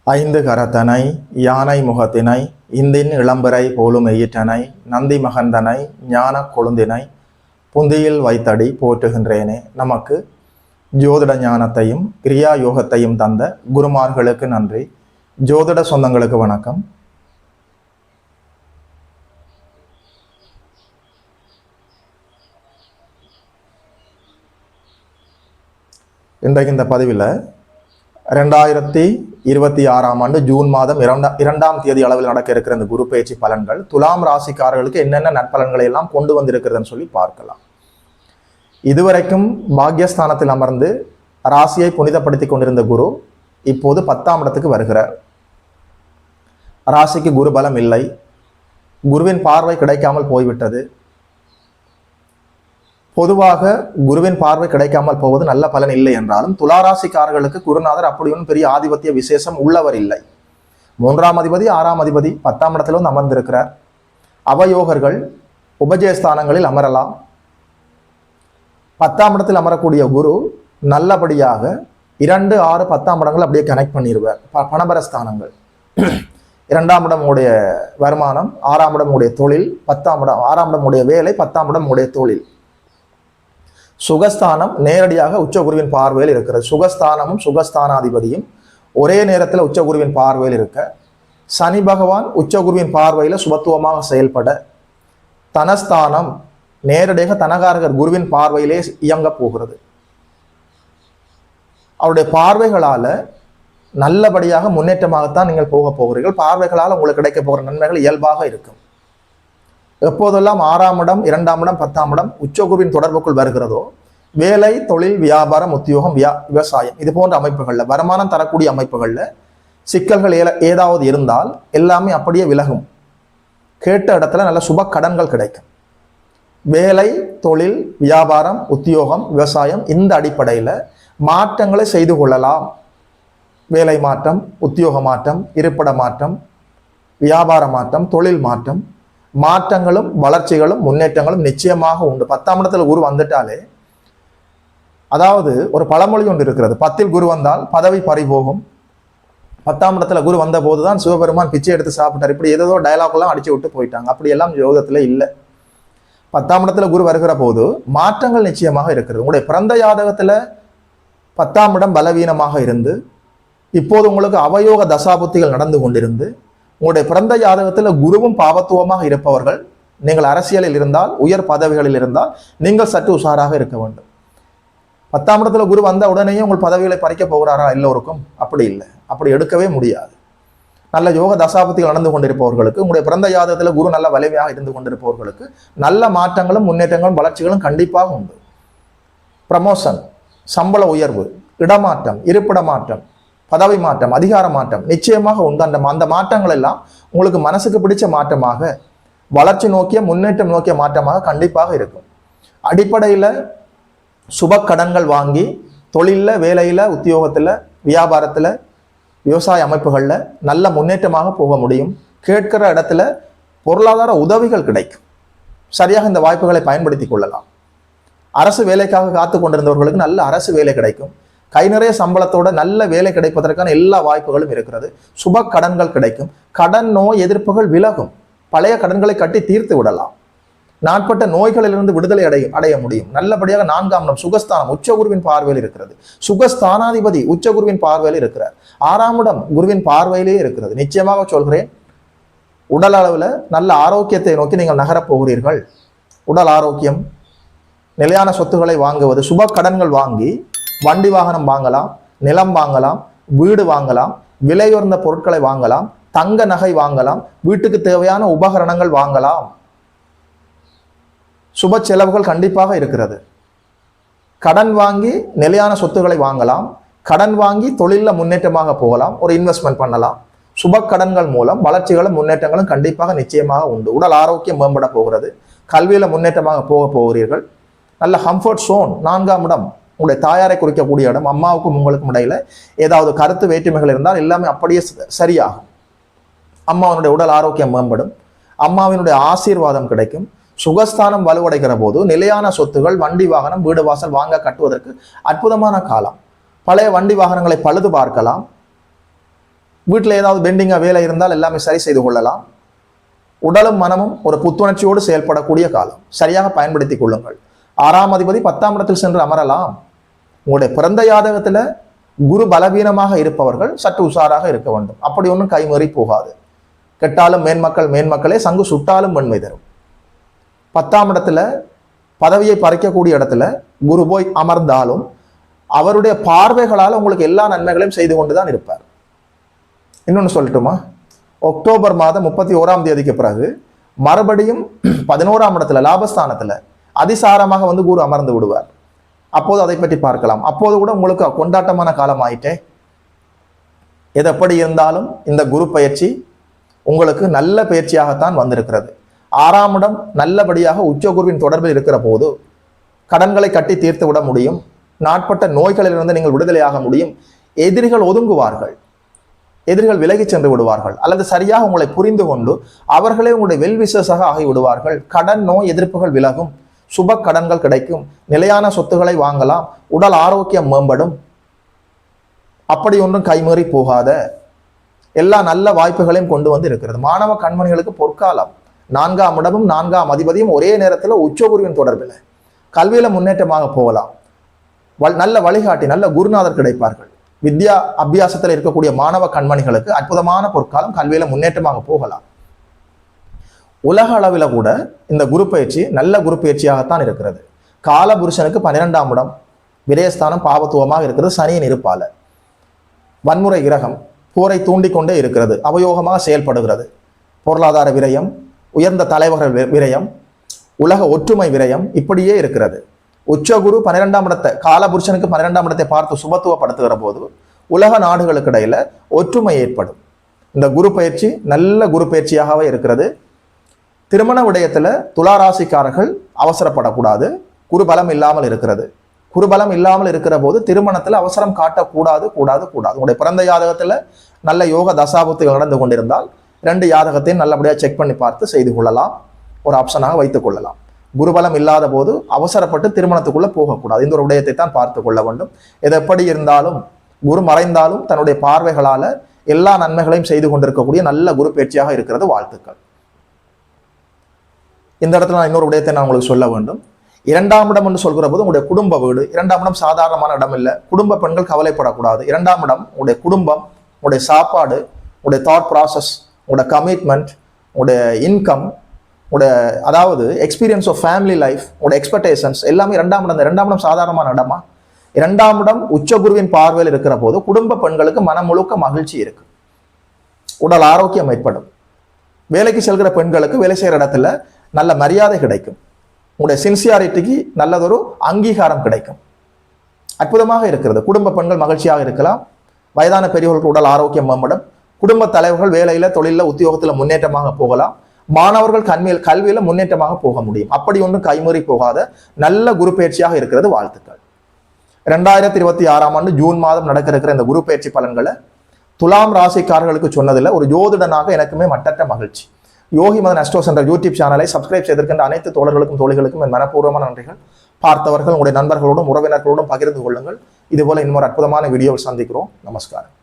ஐந்து கரத்தனை யானை முகத்தினை இந்தின் இளம்பிறை போலும் எயிற்றனை நந்தி மகந்தனை ஞான கொழுந்தினை புந்தியில் வைத்தடி போற்றுகின்றேனே. நமக்கு ஜோதிட ஞானத்தையும் கிரியா யோகத்தையும் தந்த குருமார்களுக்கு நன்றி. ஜோதிட சொந்தங்களுக்கு வணக்கம். இன்றைக்கு இந்த பதிவில் 2026ஆம் ஆண்டு ஜூன் மாதம் 2ஆம் தேதி அளவில் நடக்க இருக்கிற இந்த குரு பயிற்சி பலன்கள் துலாம் ராசிக்காரர்களுக்கு என்னென்ன நற்பலன்களை எல்லாம் கொண்டு வந்திருக்கிறதுன்னு சொல்லி பார்க்கலாம். இதுவரைக்கும் பாக்யஸ்தானத்தில் அமர்ந்து ராசியை புனிதப்படுத்தி கொண்டிருந்த குரு இப்போது 10ஆம் இடத்துக்கு வருகிறார். ராசிக்கு குரு பலம் இல்லை, குருவின் பார்வை கிடைக்காமல் போய்விட்டது. பொதுவாக குருவின் பார்வை கிடைக்காமல் போவது நல்ல பலன் இல்லை என்றாலும் துளாராசிக்காரர்களுக்கு குருநாதர் அப்படி ஒன்றும் பெரிய ஆதிபத்திய விசேஷம் உள்ளவர் இல்லை. 3ஆம் அதிபதி 6ஆம் அதிபதி 10ஆம் இடத்துல வந்து அமர்ந்திருக்கிறார். அவயோகர்கள் உபஜயஸ்தானங்களில் அமரலாம். 10ஆம் இடத்தில் அமரக்கூடிய குரு நல்லபடியாக 2, 6, 10ஆம் இடங்கள் அப்படியே கனெக்ட் பண்ணிடுவார். பணபரஸ்தானங்கள். 2ஆம் இடம் உடைய வருமானம், 6ஆம் இடம் உடைய தொழில், 10ஆம் இடம் 6ஆம் இடம் உடைய வேலை, 10ஆம் இடம் உடைய தொழில். சுகஸ்தானம் நேரடியாக உச்சகுருவின் பார்வையில் இருக்கிறது. சுகஸ்தானமும் சுகஸ்தானாதிபதியும் ஒரே நேரத்தில் உச்சகுருவின் பார்வையில் இருக்க, சனி பகவான் உச்சகுருவின் பார்வையில் சுபத்துவமாக செயல்பட, தனஸ்தானம் நேரடியாக தனகாரகர் குருவின் பார்வையிலே இயங்க போகிறது. அவருடைய பார்வைகளால நல்லபடியாக முன்னேற்றமாகத்தான் நீங்கள் போக போகிறீர்கள். பார்வைகளால் உங்களுக்கு கிடைக்க போகிற நன்மைகள் இயல்பாக இருக்கும். எப்போதெல்லாம் 6ஆம் இடம் 2ஆம் இடம் 10ஆம் இடம் உச்சகுருவின் தொடர்புக்குள் வருகிறதோ, வேலை, தொழில், வியாபாரம், உத்தியோகம், விவசாயம் இது போன்ற அமைப்புகளில், வருமானம் தரக்கூடிய அமைப்புகளில் சிக்கல்கள் ஏதாவது இருந்தால் எல்லாமே அப்படியே விலகும். கேட்ட இடத்துல நல்ல சுப கடன்கள் கிடைக்கும். வேலை, தொழில், வியாபாரம், உத்தியோகம், விவசாயம் இந்த அடிப்படையில் மாற்றங்களை செய்து கொள்ளலாம். வேலை மாற்றம், உத்தியோக மாற்றம், இருப்பிட மாற்றம், வியாபார மாற்றம், தொழில் மாற்றம், மாற்றங்களும் வளர்ச்சிகளும் முன்னேற்றங்களும் நிச்சயமாக உண்டு. 10ஆம் இடத்துல குரு வந்துட்டாலே, அதாவது ஒரு பழமொழி ஒன்று இருக்கிறது, 10இல் குரு வந்தால் பதவி பறிபோகும். 10ஆம் இடத்துல குரு வந்த போதுதான் சிவபெருமான் பிச்சை எடுத்து சாப்பிட்டார். இப்படி ஏதோ டயலாக் எல்லாம் அடிச்சு விட்டு போயிட்டாங்க. அப்படியெல்லாம் யோகத்துல இல்லை. 10ஆம் இடத்துல குரு வருகிற போது மாற்றங்கள் நிச்சயமாக இருக்கிறது. உங்களுடைய பிறந்த ஜாதகத்துல 10ஆம் இடம் பலவீனமாக இருந்து இப்போது உங்களுக்கு அவயோக தசாபுத்திகள் நடந்து கொண்டிருந்து உங்களுடைய பிறந்த ஜாதகத்தில் குருவும் பாவத்துவமாக இருப்பவர்கள், நீங்கள் அரசியலில் இருந்தால், உயர் பதவிகளில் இருந்தால் நீங்கள் சற்று உஷாராக இருக்க வேண்டும். 10ஆம் இடத்துல குரு வந்த உடனேயே உங்கள் பதவிகளை பறிக்க போகிறாரா? எல்லோருக்கும் அப்படி இல்லை. அப்படி எடுக்கவே முடியாது. நல்ல யோக தசாபத்திகள் நடந்து கொண்டிருப்பவர்களுக்கு, உங்களுடைய பிறந்த ஜாதகத்தில் குரு நல்ல வலிமையாக இருந்து கொண்டிருப்பவர்களுக்கு நல்ல மாற்றங்களும் முன்னேற்றங்களும் வளர்ச்சிகளும் கண்டிப்பாக உண்டு. ப்ரமோஷன், சம்பள உயர்வு, இடமாற்றம், இருப்பிட மாற்றம், பதவி மாற்றம், அதிகார மாற்றம் நிச்சயமாக உண்டு. அந்த மாற்றங்கள் எல்லாம் உங்களுக்கு மனசுக்கு பிடிச்ச மாற்றமாக, வளர்ச்சி நோக்கிய முன்னேற்றம் நோக்கிய மாற்றமாக கண்டிப்பாக இருக்கும். அடிப்படையில் சுப கடன்கள் வாங்கி தொழிலில், வேலையில், உத்தியோகத்தில், வியாபாரத்தில், விவசாய அமைப்புகளில் நல்ல முன்னேற்றமாக போக முடியும். கேட்கிற இடத்துல பொருளாதார உதவிகள் கிடைக்கும். சரியாக இந்த வாய்ப்புகளை பயன்படுத்தி கொள்ளலாம். அரசு வேலைக்காக காத்து கொண்டிருந்தவர்களுக்கு நல்ல அரசு வேலை கிடைக்கும். கை நிறைய சம்பளத்தோட நல்ல வேலை கிடைப்பதற்கான எல்லா வாய்ப்புகளும் இருக்கிறது. சுப கடன்கள் கிடைக்கும். கடன் நோய் எதிர்ப்புகள் விலகும். பழைய கடன்களை கட்டி தீர்த்து விடலாம். நாட்பட்ட நோய்களிலிருந்து விடுதலை அடைய முடியும். நல்லபடியாக 4ஆம் இடம் சுகஸ்தானம் உச்சகுருவின் பார்வையில் இருக்கிறது. சுகஸ்தானாதிபதி உச்சகுருவின் பார்வையில் இருக்கிறார். 6ஆம் இடம் குருவின் பார்வையிலே இருக்கிறது. நிச்சயமாக சொல்கிறேன், உடல் அளவில் நல்ல ஆரோக்கியத்தை நோக்கி நீங்கள் நகரப் போகிறீர்கள். உடல் ஆரோக்கியம், நிலையான சொத்துக்களை வாங்குவது, சுப கடன்கள் வாங்கி வண்டி வாகனம் வாங்கலாம், நிலம் வாங்கலாம், வீடு வாங்கலாம், விலையுயர்ந்த பொருட்களை வாங்கலாம், தங்க நகை வாங்கலாம், வீட்டுக்கு தேவையான உபகரணங்கள் வாங்கலாம். சுப செலவுகள் கண்டிப்பாக இருக்கிறது. கடன் வாங்கி நிலையான சொத்துக்களை வாங்கலாம். கடன் வாங்கி தொழிலில் முன்னேற்றமாக போகலாம். ஒரு இன்வெஸ்ட்மெண்ட் பண்ணலாம். சுப கடன்கள் மூலம் வளர்ச்சிகளும் முன்னேற்றங்களும் கண்டிப்பாக நிச்சயமாக உண்டு. உடல் ஆரோக்கியம் மேம்பட போகிறது. கல்வியில முன்னேற்றமாக போக போகிறீர்கள். நல்ல கம்ஃபர்ட் சோன் 4ஆம் இடம் உங்களுடைய தாயாரை குறிக்கக்கூடிய இடம். அம்மாவுக்கும் உங்களுக்கும் இடையில ஏதாவது கருத்து வேற்றுமைகள் இருந்தால் எல்லாமே அப்படியே சரியாகும். அம்மாவினுடைய உடல் ஆரோக்கியம் மேம்படும். அம்மாவினுடைய ஆசீர்வாதம் கிடைக்கும். சுகஸ்தானம் வலுவடைகிற போது நிலையான சொத்துகள், வண்டி வாகனம், வீடு வாசல் வாங்க கட்டுவதற்கு அற்புதமான காலம். பழைய வண்டி வாகனங்களை பழுது பார்க்கலாம். வீட்டில் ஏதாவது பெண்டிங்காக வேலை இருந்தால் எல்லாமே சரி செய்து கொள்ளலாம். உடலும் மனமும் ஒரு புத்துணர்ச்சியோடு செயல்படக்கூடிய காலம், சரியாக பயன்படுத்தி கொள்ளுங்கள். 6ஆம் அதிபதி 10ஆம் இடத்தில் சென்று அமரலாம். உங்களுடைய பிறந்த ஜாதகத்தில் குரு பலவீனமாக இருப்பவர்கள் சற்று உஷாராக இருக்க வேண்டும். அப்படி ஒன்றும் கைமீறி போகாது. கெட்டாலும் மேன்மக்களே, சங்கு சுட்டாலும் வெண்மை தரும். 10ஆம் இடத்துல பதவியை பறிக்கக்கூடிய இடத்துல குரு போய் அமர்ந்தாலும் அவருடைய பார்வைகளால் உங்களுக்கு எல்லா நன்மைகளையும் செய்து கொண்டுதான் இருப்பார். இன்னொன்று சொல்லட்டுமா, அக்டோபர் மாதம் 31ஆம் தேதிக்கு பிறகு மறுபடியும் 11ஆம் இடத்துல லாபஸ்தானத்துல அதிசாரமாக வந்து குரு அமர்ந்து விடுவார். அப்போது அதை பற்றி பார்க்கலாம். அப்போது கூட உங்களுக்கு கொண்டாட்டமான காலம் ஆயிட்டே. எது எப்படி இருந்தாலும் இந்த குரு பயிற்சி உங்களுக்கு நல்ல பயிற்சியாகத்தான் வந்திருக்கிறது. 6ஆம் இடம் நல்லபடியாக உச்சகுருவின் தொடர்பில் இருக்கிற போது கடன்களை கட்டி தீர்த்து விட முடியும். நாட்பட்ட நோய்களிலிருந்து நீங்கள் விடுதலையாக முடியும். எதிரிகள் ஒதுங்குவார்கள், எதிரிகள் விலகி சென்று விடுவார்கள், அல்லது சரியாக உங்களை புரிந்து கொண்டு அவர்களே உங்களுடைய வெல்விசஸாக ஆகி விடுவார்கள். கடன் நோய் எதிர்ப்புகள் விலகும், சுப கடன்கள் கிடைக்கும், நிலையான சொத்துக்களை வாங்கலாம், உடல் ஆரோக்கியம் மேம்படும். அப்படி ஒன்றும் கைமீறி போகாத எல்லா நல்ல வாய்ப்புகளையும் கொண்டு வந்து இருக்கிறது. மாணவ கண்மணிகளுக்கு பொற்காலம். 4ஆம் இடமும் 4ஆம் அதிபதியும் ஒரே நேரத்தில் உச்சகுருவின் தொடர்பில் கல்வியில முன்னேற்றமாக போகலாம். நல்ல வழிகாட்டி, நல்ல குருநாதர் கிடைப்பார்கள். வித்யா அபியாசத்தில் இருக்கக்கூடிய மாணவ கண்மணிகளுக்கு அற்புதமான பொற்காலம், கல்வியில முன்னேற்றமாக போகலாம். உலக அளவில் கூட இந்த குரு பயிற்சி நல்ல குரு பயிற்சியாகத்தான் இருக்கிறது. காலபுருஷனுக்கு 12ஆம் இடம் விரயஸ்தானம் பாவத்துவமாக இருக்கிறது. சனியின் இருப்பால வன்முறை கிரகம் போரை தூண்டிக்கொண்டே இருக்கிறது, அவயோகமாக செயல்படுகிறது. பொருளாதார விரயம், உயர்ந்த தலைவர்கள் விரயம், உலக ஒற்றுமை விரயம், இப்படியே இருக்கிறது. உச்சகுரு 12ஆம் இடத்தை, காலபுருஷனுக்கு 12ஆம் இடத்தை பார்த்து சுபத்துவப்படுத்துகிற போது உலக நாடுகளுக்கு இடையில ஒற்றுமை ஏற்படும். இந்த குரு பயிற்சி நல்ல குரு பயிற்சியாகவே இருக்கிறது. திருமண விடயத்துல துளாராசிக்காரர்கள் அவசரப்படக்கூடாது. குருபலம் இல்லாமல் இருக்கிறது. குருபலம் இல்லாமல் இருக்கிற போது திருமணத்துல அவசரம் காட்டக்கூடாது. உங்களுடைய பிறந்த ஜாதகத்துல நல்ல யோக தசாபுத்திகள் நடந்து கொண்டிருந்தால் 2 ஜாதகத்தையும் நல்லபடியாக செக் பண்ணி பார்த்து செய்து கொள்ளலாம், ஒரு ஆப்ஷனாக வைத்துக் கொள்ளலாம். குருபலம் இல்லாத போது அவசரப்பட்டு திருமணத்துக்குள்ள போகக்கூடாது. இந்த ஒரு விடயத்தை தான் பார்த்து கொள்ள வேண்டும். எது எப்படி இருந்தாலும் குரு மறைந்தாலும் தன்னுடைய பார்வைகளால எல்லா நன்மைகளையும் செய்து கொண்டிருக்கக்கூடிய நல்ல குரு பயிற்சியாக இருக்கிறது. வாழ்த்துக்கள். இந்த இடத்துல நான் இன்னொரு விடயத்தை நான் உங்களுக்கு சொல்ல வேண்டும். 2ஆம் இடம் என்று சொல்கிற போது உங்களுடைய குடும்ப வீடு. 2ஆம் இடம் சாதாரணமான இடம் இல்லை. குடும்ப பெண்கள் கவலைப்படக்கூடாது. 2ஆம் இடம் உங்களுடைய குடும்பம், உங்களுடைய சாப்பாடு, உங்களுடைய தாட் ப்ராசஸ், உங்களுடைய கமிட்மெண்ட், உங்களுடைய இன்கம், உங்களுடைய அதாவது எக்ஸ்பீரியன்ஸ் ஆஃப் ஃபேமிலி லைஃப், உங்களுடைய எக்ஸ்பெக்டேஷன்ஸ் எல்லாமே 2ஆம் இடம். 2ஆம் இடம் சாதாரணமான இடமா? 2ஆம் இடம் உச்சகுருவின் பார்வையில் இருக்கிற போது குடும்ப பெண்களுக்கு மனம் முழுக்க மகிழ்ச்சி இருக்கு, உடல் ஆரோக்கியம் ஏற்படும். வேலைக்கு செல்கிற பெண்களுக்கு வேலை செய்கிற இடத்துல நல்ல மரியாதை கிடைக்கும். உங்களுடைய சின்சியாரிட்டிக்கு நல்லதொரு அங்கீகாரம் கிடைக்கும். அற்புதமாக இருக்கிறது. குடும்ப பெண்கள் மகிழ்ச்சியாக இருக்கலாம். வயதான பெரியவர்களுக்கு உடல் ஆரோக்கியம் மேம்படும். குடும்ப தலைவர்கள் வேலையில, தொழில, உத்தியோகத்துல முன்னேற்றமாக போகலாம். மாணவர்கள் கல்வியில முன்னேற்றமாக போக முடியும். அப்படி ஒன்றும் கைமீறி போகாத நல்ல குரு பயிற்சியாக இருக்கிறது. வாழ்த்துக்கள். 2026ஆம் ஆண்டு ஜூன் மாதம் நடக்க இருக்கிற இந்த குரு பயிற்சி பலன்களை துலாம் ராசிக்காரர்களுக்கு சொன்னதில் ஒரு ஜோதிடனாக எனக்குமே மட்டற்ற மகிழ்ச்சி. யோகி மதன் அஸ்ட்ரோ சென்டர் யூடியூப் சேனலை சப்ஸ்கிரைப் செய்திருக்கின்ற அனைத்து தோழர்களுக்கும் தோழிகளுக்கும் என் மனப்பூர்வமான நன்றிகள். பார்த்தவர்கள் உங்களுடைய நண்பர்களோடும் உறவினர்களோடும் பகிர்ந்து கொள்ளுங்கள். இதுபோல இன்னொரு அற்புதமான வீடியோவில் சந்திக்கிறோம். நமஸ்காரம்.